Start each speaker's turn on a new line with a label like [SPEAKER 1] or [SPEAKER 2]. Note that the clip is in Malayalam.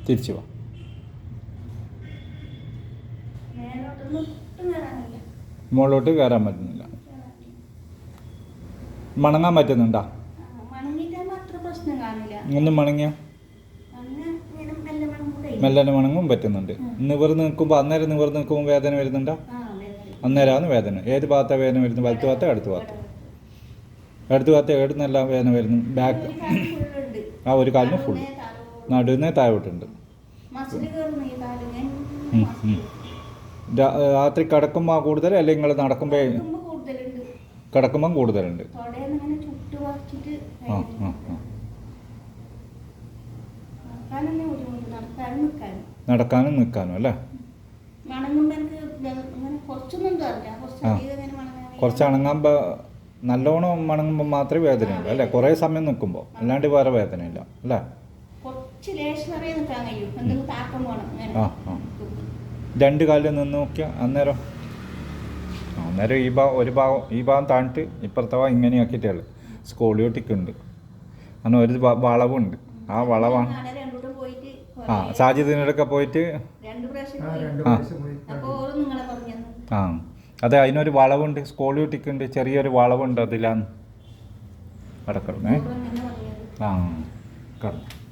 [SPEAKER 1] തിരിച്ചു വാ. മുകളിലോട്ട് കയറാൻ പറ്റുന്നില്ല. മണങ്ങാൻ പറ്റുന്നുണ്ടോ? ഒന്നും മണങ്ങിയ മെല്ലനെ മണങ്ങും പറ്റുന്നുണ്ട്. നിവർന്ന് നിൽക്കുമ്പോൾ അന്നേരം നിവർന്ന് നിൽക്കുമ്പോൾ വേദന വരുന്നുണ്ടോ? അന്നേരമാണ് വേദന. ഏത് ഭാഗത്താണ് വേദന വരുന്നത്? വലത്ത് ഭാഗത്തോ അടുത്ത ഭാഗത്തോ? അടുത്ത ഭാഗത്ത് ഏടുന്നല്ല വേദന വരുന്നു? ബാക്ക്. ആ ഒരു കാലിന് ഫുൾ നടുവിന് താഴോട്ടുണ്ട്. രാത്രി കിടക്കുമ്പോൾ കൂടുതൽ അല്ലെങ്കിൽ നിങ്ങൾ നടക്കുമ്പോൾ? കിടക്കുമ്പം കൂടുതലുണ്ട്. ആ ആ ആ നടക്കാനും നിൽക്കാനും അല്ലേ? കുറച്ച് അണങ്ങുമ്പോൾ നല്ലോണം മണങ്ങുമ്പോൾ മാത്രമേ വേദനയുള്ളൂ അല്ലേ? കുറേ സമയം നിൽക്കുമ്പോൾ അല്ലാണ്ട് വേറെ വേദനയില്ല അല്ലേ? ആ ആ രണ്ട് കാലിൽ നിന്ന് നോക്കിയാൽ അന്നേരം ഈ ഭാഗം താണിട്ട് ഇപ്പുറത്തെ ഭാഗം ഇങ്ങനെ ആക്കിയിട്ടേ സ്കോളിയോട്ടിക്കുണ്ട്. അങ്ങനെ ഒരു വളവുണ്ട്. ആ വളവാണ്. ആ സാജിദിനൊക്കെ പോയിട്ട് ആ അതെ, അതിനൊരു വളവുണ്ട്, സ്കോളിയോട്ടിക്കുണ്ട്, ചെറിയൊരു വളവുണ്ട്. അതിലാണ് കിടക്കണേ. ആ കിടന്നു.